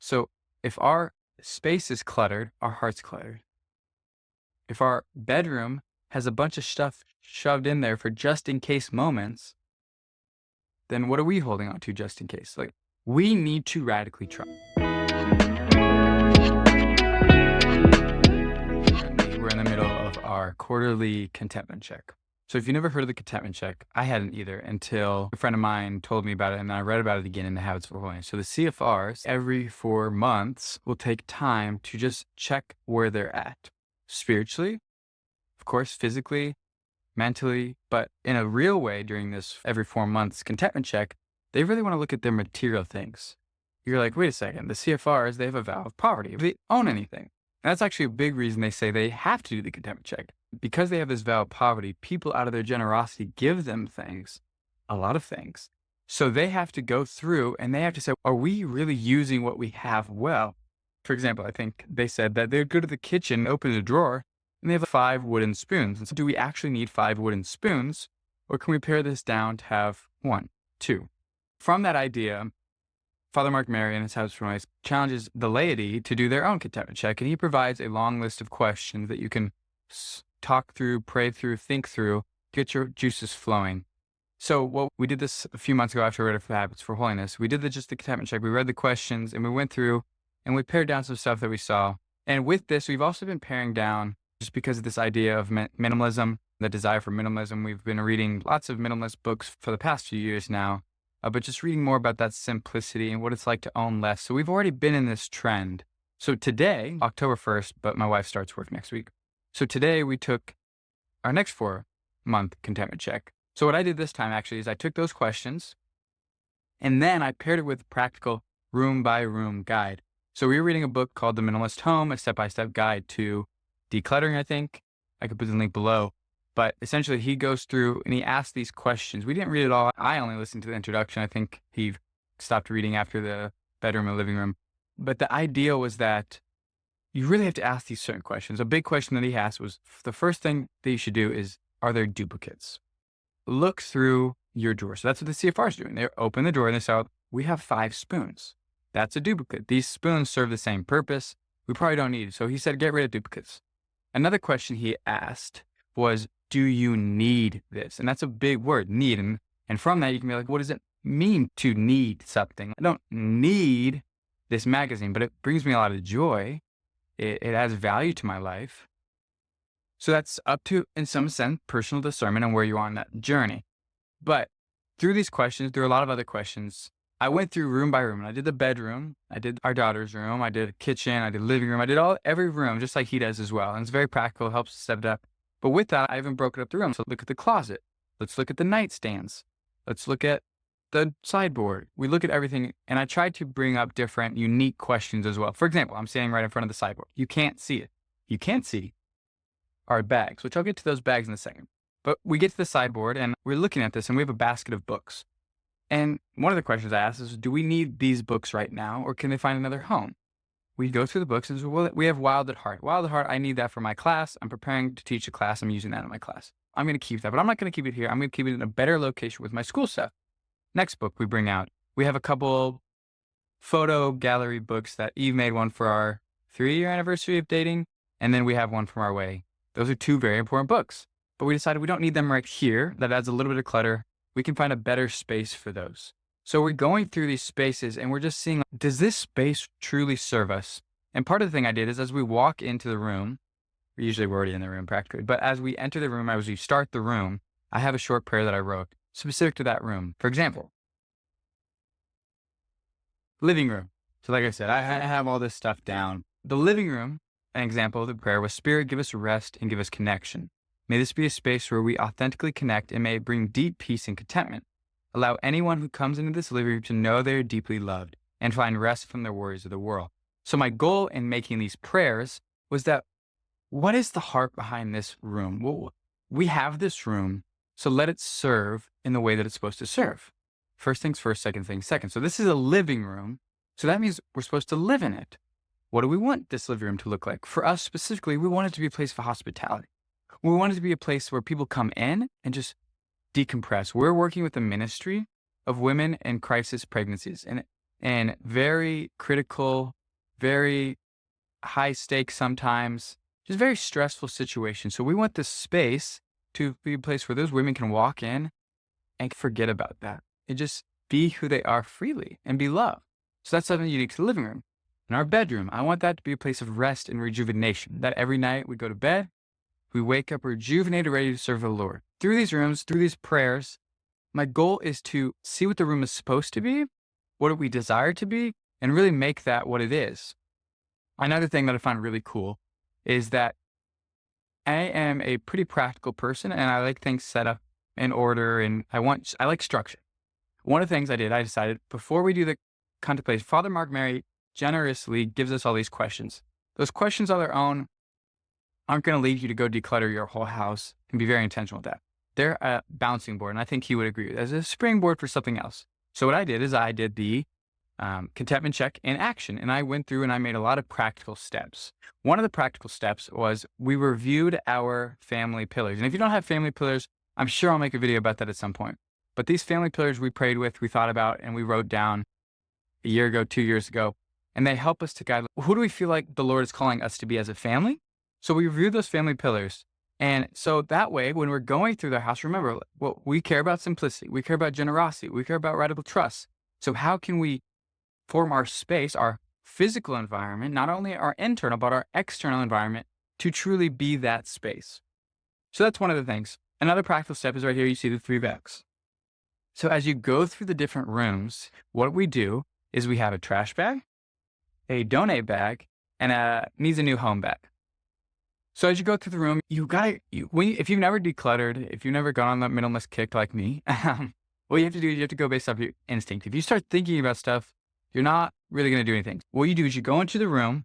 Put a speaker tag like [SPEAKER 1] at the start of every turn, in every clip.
[SPEAKER 1] So if our space is cluttered, our heart's cluttered. If our bedroom has a bunch of stuff shoved in there for just in case moments, then what are we holding on to just in case? Like, we need to radically try. We're in the middle of our quarterly contentment check. So if you never heard of the contentment check, I hadn't either until a friend of mine told me about it, and then I read about it again in the Habits for Holiness. So the CFRs every 4 months will take time to just check where they're at spiritually, of course, physically, mentally, but in a real way during this every 4 months contentment check, they really want to look at their material things. You're like, wait a second, the CFRs, they have a vow of poverty. If they own anything. And that's actually a big reason they say they have to do the contentment check. Because they have this vow of poverty, people out of their generosity give them things, a lot of things. So they have to go through and they have to say, are we really using what we have well? For example, I think they said that they'd go to the kitchen, open the drawer, and they have 5 wooden spoons. And so do we actually need 5 wooden spoons? Or can we pare this down to have 1, 2? From that idea, Father Mark Mary in his Habits for Holiness challenges the laity to do their own contentment check. And he provides a long list of questions that you can talk through, pray through, think through, get your juices flowing. So we did this a few months ago after I read it for Habits for Holiness. We did just the contentment check. We read the questions and we went through and we pared down some stuff that we saw. And with this, we've also been paring down just because of this idea of minimalism, the desire for minimalism. We've been reading lots of minimalist books for the past few years now, but just reading more about that simplicity and what it's like to own less. So we've already been in this trend. So today, October 1st, but my wife starts work next week. So today we took our next 4-month contentment check. So what I did this time actually is I took those questions and then I paired it with a practical room by room guide. So we were reading a book called The Minimalist Home, a step-by-step guide to decluttering, I think. I could put the link below. But essentially he goes through and he asks these questions. We didn't read it all. I only listened to the introduction. I think he stopped reading after the bedroom and living room. But the idea was that you really have to ask these certain questions. A big question that he asked was, the first thing that you should do is, are there duplicates? Look through your drawer. So that's what the CFR is doing. They open the drawer and they say, we have 5 spoons. That's a duplicate. These spoons serve the same purpose. We probably don't need it. So he said, get rid of duplicates. Another question he asked was, do you need this? And that's a big word, need. And from that, you can be like, what does it mean to need something? I don't need this magazine, but it brings me a lot of joy. It adds value to my life. So that's up to, in some sense, personal discernment and where you are on that journey. But through these questions, there are a lot of other questions. I went through room by room and I did the bedroom. I did our daughter's room. I did a kitchen. I did living room. I did every room, just like he does as well. And it's very practical. It helps set it up. But with that, I even broke it up the room. So look at the closet. Let's look at the nightstands. Let's look at the sideboard. We look at everything. And I tried to bring up different unique questions as well. For example, I'm standing right in front of the sideboard. You can't see it. You can't see our bags, which I'll get to those bags in a second. But we get to the sideboard and we're looking at this and we have a basket of books. And one of the questions I asked is, do we need these books right now or can they find another home? We go through the books and say, well, we have Wild at Heart. Wild at Heart, I need that for my class. I'm preparing to teach a class. I'm using that in my class. I'm going to keep that, but I'm not going to keep it here. I'm going to keep it in a better location with my school stuff. Next book we bring out. We have a couple photo gallery books that Eve made, one for our 3-year anniversary of dating. And then we have one from our wedding. Those are 2 very important books, but we decided we don't need them right here. That adds a little bit of clutter. We can find a better space for those. So we're going through these spaces and we're just seeing, does this space truly serve us? And part of the thing I did is as we walk into the room, we're already in the room practically, but as we enter the room, as we start the room, I have a short prayer that I wrote specific to that room. For example, living room. So like I said, I have all this stuff down. The living room, an example of the prayer was, Spirit, give us rest and give us connection. May this be a space where we authentically connect and may it bring deep peace and contentment. Allow anyone who comes into this living room to know they are deeply loved and find rest from the worries of the world. So my goal in making these prayers was that, what is the heart behind this room? Well, we have this room, so let it serve in the way that it's supposed to serve. First things first, second things second. So this is a living room. So that means we're supposed to live in it. What do we want this living room to look like? For us specifically, we want it to be a place for hospitality. We want it to be a place where people come in and just decompress. We're working with a ministry of women in crisis pregnancies and very critical very high stakes sometimes, just very stressful situation. So we want this space to be a place where those women can walk in and forget about that and just be who they are freely and be loved. So that's something unique to the living room. In our bedroom, I want that to be a place of rest and rejuvenation, that every night we go to bed, we wake up rejuvenated, ready to serve the Lord. Through these rooms, through these prayers, my goal is to see what the room is supposed to be, what we desire to be, and really make that what it is. Another thing that I find really cool is that I am a pretty practical person and I like things set up in order, and I like structure. One of the things I decided before we do the contemplation, Father Mark Mary generously gives us all these questions. Those questions on their own aren't going to lead you to go declutter your whole house and be very intentional with that. They're a bouncing board, and I think he would agree with, as a springboard for something else. So what I did is I did the contentment check in action, and I went through and I made a lot of practical steps. One of the practical steps was we reviewed our family pillars. And if you don't have family pillars, I'm sure I'll make a video about that at some point. But these family pillars we prayed with, we thought about, and we wrote down a year ago, 2 years ago, and they help us to guide who do we feel like the Lord is calling us to be as a family. So we reviewed those family pillars. And so that way, when we're going through the house, remember, well, we care about simplicity, we care about generosity, we care about radical trust. So how can we form our space, our physical environment, not only our internal, but our external environment, to truly be that space? So that's one of the things. Another practical step is right here. You see the 3 bags. So as you go through the different rooms, what we do is we have a trash bag, a donate bag, and a needs a new home bag. So as you go through the room, if you've never decluttered, if you've never gone on that minimalist kick like me, what you have to do is you have to go based off your instinct. If you start thinking about stuff, you're not really going to do anything. What you do is you go into the room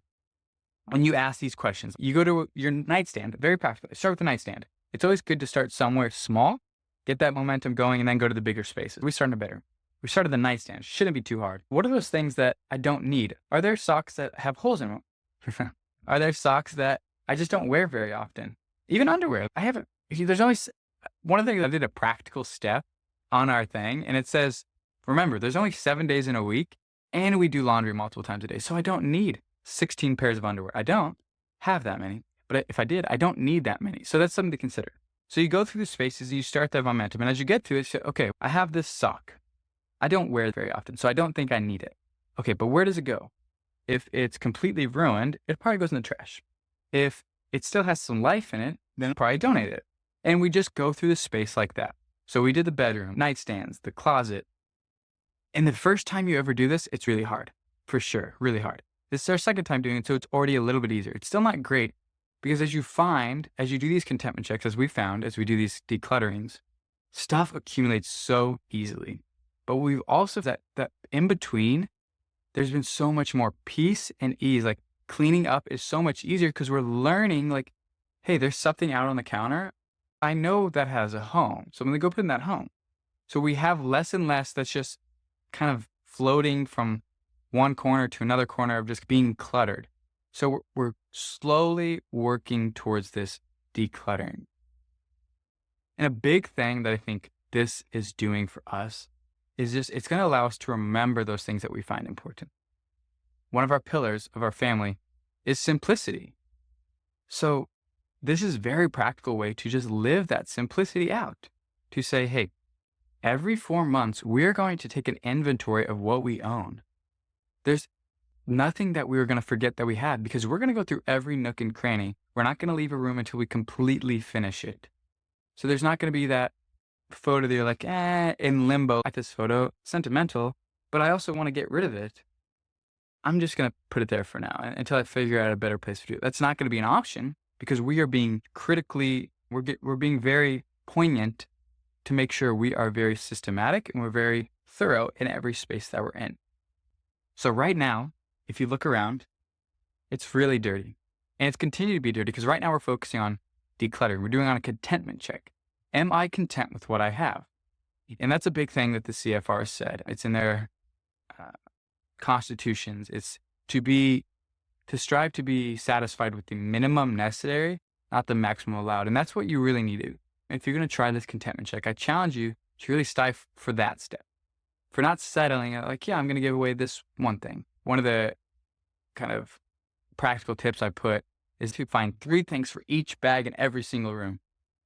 [SPEAKER 1] and you ask these questions. You go to your nightstand, very practical. Start with the nightstand. It's always good to start somewhere small, get that momentum going, and then go to the bigger spaces. We start in the bedroom. We started the nightstand. Shouldn't be too hard. What are those things that I don't need? Are there socks that have holes in them? Are there socks that I just don't wear very often? Even underwear. There's always one of the things I did a practical step on our thing, and it says, remember, there's only 7 days in a week, and we do laundry multiple times a day. So I don't need 16 pairs of underwear. I don't have that many, but if I did, I don't need that many. So that's something to consider. So you go through the spaces, you start that momentum, and as you get to it, you say, okay, I have this sock. I don't wear it very often, so I don't think I need it. Okay, but where does it go? If it's completely ruined, it probably goes in the trash. If it still has some life in it, then I'll probably donate it. And we just go through the space like that. So we did the bedroom, nightstands, the closet. And the first time you ever do this, it's really hard, for sure, really hard. This is our second time doing it, so it's already a little bit easier. It's still not great because as you do these contentment checks, as we found, as we do these declutterings, stuff accumulates so easily. But we've also, that in between, there's been so much more peace and ease. Like cleaning up is so much easier because we're learning like, hey, there's something out on the counter. I know that has a home. So I'm going to go put in that home. So we have less and less that's just kind of floating from one corner to another corner of just being cluttered. So we're slowly working towards this decluttering. And a big thing that I think this is doing for us is just, it's going to allow us to remember those things that we find important. One of our pillars of our family is simplicity. So this is a very practical way to just live that simplicity out, to say, hey, every 4 months, we're going to take an inventory of what we own. There's nothing that we were going to forget that we had because we're going to go through every nook and cranny. We're not going to leave a room until we completely finish it. So there's not going to be that photo that you're like, in limbo. I like this photo, sentimental, but I also want to get rid of it. I'm just going to put it there for now until I figure out a better place to do it. That's not going to be an option because we are being we're being very poignant to make sure we are very systematic and we're very thorough in every space that we're in. So right now, if you look around, it's really dirty. And it's continued to be dirty because right now we're focusing on decluttering. We're doing on a contentment check. Am I content with what I have? And that's a big thing that the CFRs said. It's in their constitutions. It's to strive to be satisfied with the minimum necessary, not the maximum allowed. And that's what you really need to. If you're going to try this contentment check, I challenge you to really strive for that step, for not settling at like, yeah, I'm going to give away this one thing. One of the kind of practical tips I put is to find 3 things for each bag in every single room.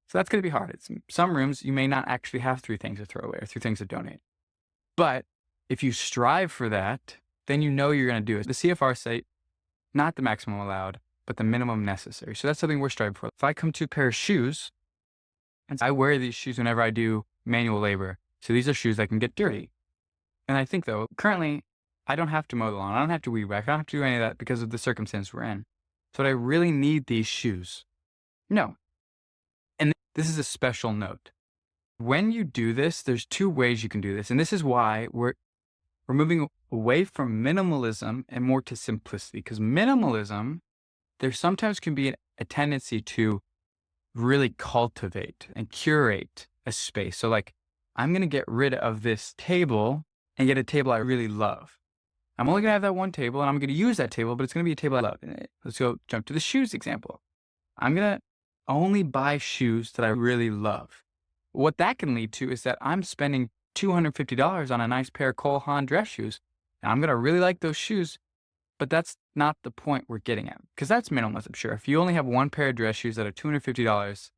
[SPEAKER 1] So that's going to be hard. It's some rooms you may not actually have 3 things to throw away or 3 things to donate. But if you strive for that, then you know you're going to do it. The CFR say not the maximum allowed, but the minimum necessary. So that's something we're striving for. If I come to a pair of shoes, and I wear these shoes whenever I do manual labor. So these are shoes that can get dirty. And I think, though, currently, I don't have to mow the lawn. I don't have to weed whack. I don't have to do any of that because of the circumstance we're in. So do I really need these shoes? No. And this is a special note. When you do this, there's 2 ways you can do this. And this is why we're moving away from minimalism and more to simplicity. Because minimalism, there sometimes can be a tendency to really cultivate and curate a space. So like, I'm going to get rid of this table and get a table I really love. I'm only going to have that one table and I'm going to use that table, but it's going to be a table I love. Let's go jump to the shoes example. I'm going to only buy shoes that I really love. What that can lead to is that I'm spending $250 on a nice pair of Cole Haan dress shoes. And I'm going to really like those shoes, but that's not the point we're getting at, because that's minimalism. Sure, if you only have one pair of dress shoes that are $250,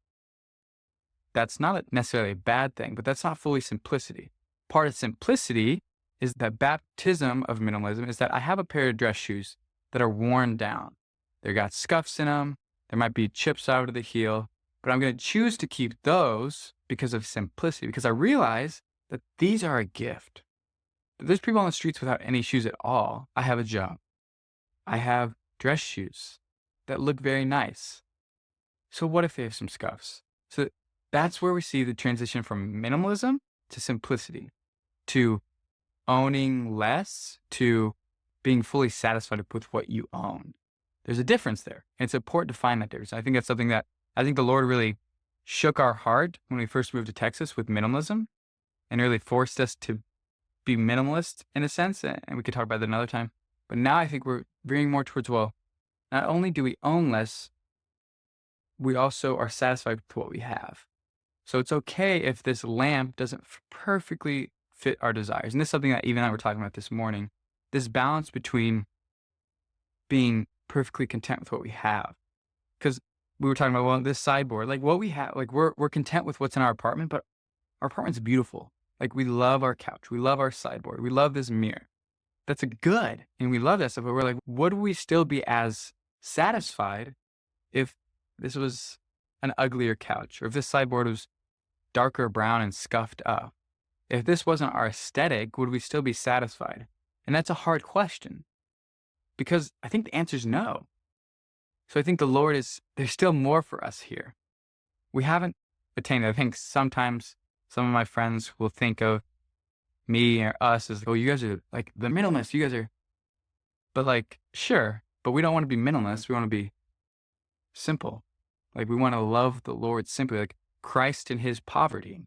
[SPEAKER 1] that's not necessarily a bad thing, but that's not fully simplicity. Part of simplicity is that baptism of minimalism is that I have a pair of dress shoes that are worn down. They've got scuffs in them. There might be chips out of the heel, but I'm going to choose to keep those because of simplicity, because I realize that these are a gift. There's people on the streets without any shoes at all. I have a job. I have dress shoes that look very nice. So what if they have some scuffs? So that's where we see the transition from minimalism to simplicity, to owning less, to being fully satisfied with what you own. There's a difference there. And it's important to find that difference. I think that's something that I think the Lord really shook our heart when we first moved to Texas with minimalism and really forced us to be minimalist in a sense. And we could talk about that another time. But now I think we're veering more towards, well, not only do we own less, we also are satisfied with what we have. So it's okay if this lamp doesn't perfectly fit our desires. And this is something that even I were talking about this morning, this balance between being perfectly content with what we have. Because we were talking about, well, this sideboard, like what we have, like we're content with what's in our apartment, but our apartment's beautiful. Like we love our couch. We love our sideboard. We love this mirror. That's a good. And we love that stuff. But we're like, would we still be as satisfied if this was an uglier couch, or if this sideboard was darker brown and scuffed up? If this wasn't our aesthetic, would we still be satisfied? And that's a hard question, because I think the answer is no. So I think the Lord there's still more for us here. We haven't attained it. I think sometimes some of my friends will think of me or us as, oh, you guys are like the minimalists. You guys are, but like, sure, but we don't want to be minimalists. We want to be simple. Like we want to love the Lord simply, like Christ in his poverty.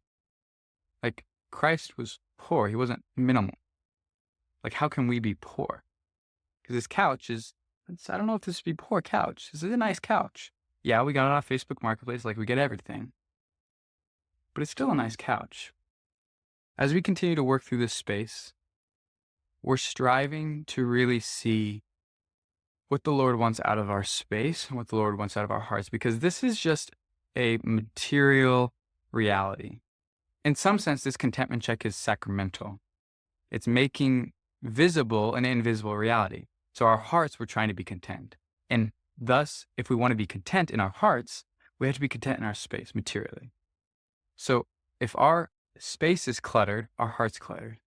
[SPEAKER 1] Like Christ was poor. He wasn't minimal. Like how can we be poor? Because this couch I don't know if this would be poor couch. This is a nice couch. Yeah, we got it off Facebook Marketplace. Like we get everything. But it's still a nice couch. As we continue to work through this space, we're striving to really see what the Lord wants out of our space and what the Lord wants out of our hearts, because this is just a material reality. In some sense, this contentment check is sacramental. It's making visible an invisible reality. So our hearts, we're trying to be content. And thus, if we want to be content in our hearts, we have to be content in our space materially. So if our space is cluttered, our heart's cluttered.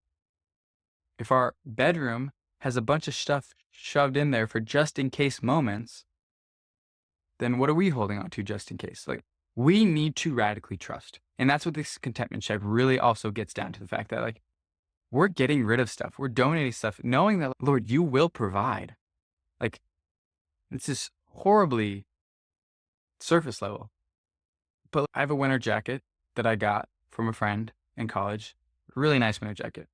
[SPEAKER 1] If our bedroom has a bunch of stuff shoved in there for just in case moments, then what are we holding on to just in case? Like we need to radically trust. And that's what this contentment check really also gets down to, the fact that like we're getting rid of stuff. We're donating stuff, knowing that, Lord, you will provide. Like this is horribly surface level. But I have a winter jacket that I got from a friend in college. Really nice winter jacket.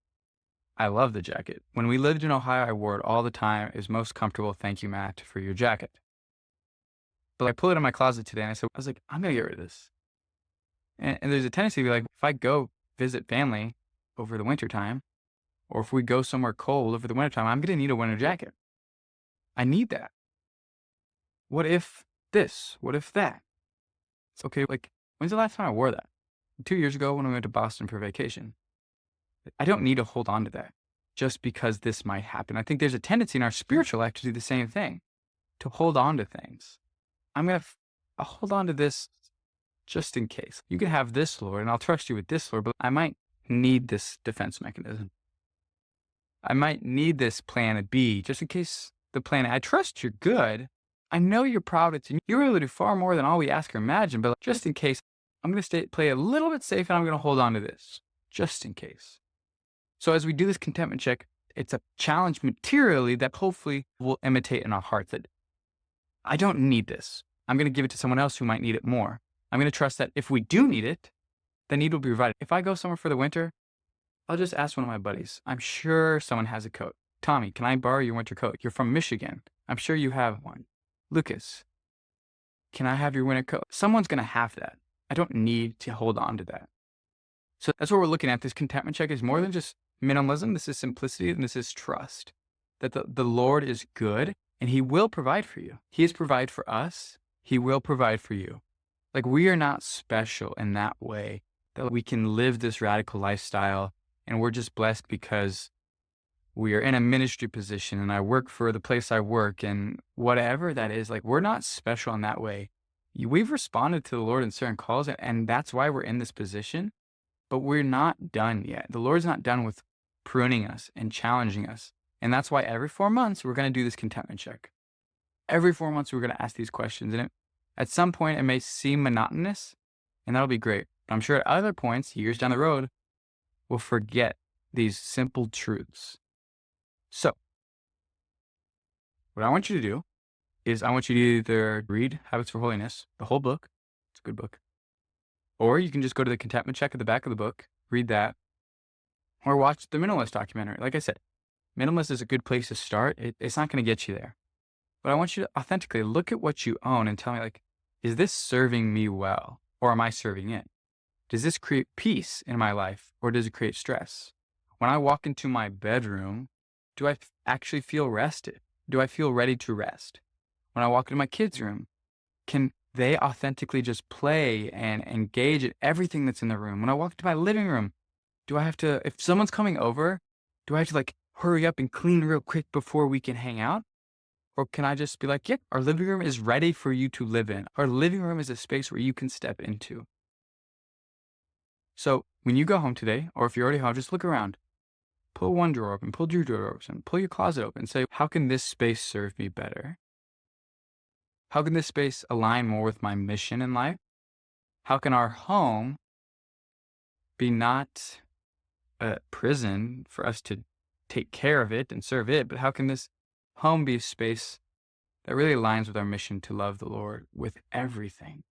[SPEAKER 1] I love the jacket. When we lived in Ohio, I wore it all the time. It was most comfortable. Thank you, Matt, for your jacket. But I pulled it in my closet today and I was like, I'm going to get rid of this. And there's a tendency to be like, if I go visit family over the winter time, or if we go somewhere cold over the winter time, I'm going to need a winter jacket. I need that. What if this? What if that? It's okay. Like, when's the last time I wore that? 2 years ago when we went to Boston for vacation. I don't need to hold on to that just because this might happen. I think there's a tendency in our spiritual life to do the same thing, to hold on to things. I'll hold on to this just in case. You can have this, Lord, and I'll trust you with this, Lord, but I might need this defense mechanism. I might need this plan B just in case the plan A. I trust you're good. I know your providence and you're able to do far more than all we ask or imagine, but just in case, I'm going to play a little bit safe and I'm going to hold on to this just in case. So as we do this contentment check, it's a challenge materially that hopefully will imitate in our hearts that I don't need this. I'm going to give it to someone else who might need it more. I'm going to trust that if we do need it, the need will be provided. If I go somewhere for the winter, I'll just ask one of my buddies. I'm sure someone has a coat. Tommy, can I borrow your winter coat? You're from Michigan. I'm sure you have one. Lucas, can I have your winter coat? Someone's going to have that. I don't need to hold on to that. So that's what we're looking at. This contentment check is more than just minimalism. This is simplicity and this is trust. That the Lord is good and he will provide for you. He has provided for us. He will provide for you. Like, we are not special in that way that we can live this radical lifestyle and we're just blessed because we are in a ministry position and I work for the place I work and whatever that is. Like, we're not special in that way. We've responded to the Lord in certain calls and that's why we're in this position, but we're not done yet. The Lord's not done with pruning us and challenging us. And that's why every 4 months we're going to do this contentment check. Every 4 months we're going to ask these questions. And at some point it may seem monotonous and that'll be great. But I'm sure at other points, years down the road, we'll forget these simple truths. So what I want you to do is I want you to either read Habits for Holiness, the whole book. It's a good book. Or you can just go to the contentment check at the back of the book, read that, or watch the Minimalist documentary. Like I said, Minimalist is a good place to start. It's not going to get you there. But I want you to authentically look at what you own and tell me, like, is this serving me well? Or am I serving it? Does this create peace in my life? Or does it create stress? When I walk into my bedroom, do I actually feel rested? Do I feel ready to rest? When I walk into my kids' room, can they authentically just play and engage in everything that's in the room? When I walk into my living room, do I have to, if someone's coming over, do I have to like hurry up and clean real quick before we can hang out? Or can I just be like, yeah, our living room is ready for you to live in. Our living room is a space where you can step into. So when you go home today, or if you're already home, just look around. Pull one drawer open, pull your drawer open, pull your closet open, and say, how can this space serve me better? How can this space align more with my mission in life? How can our home be not a prison for us to take care of it and serve it, but how can this home be a space that really aligns with our mission to love the Lord with everything?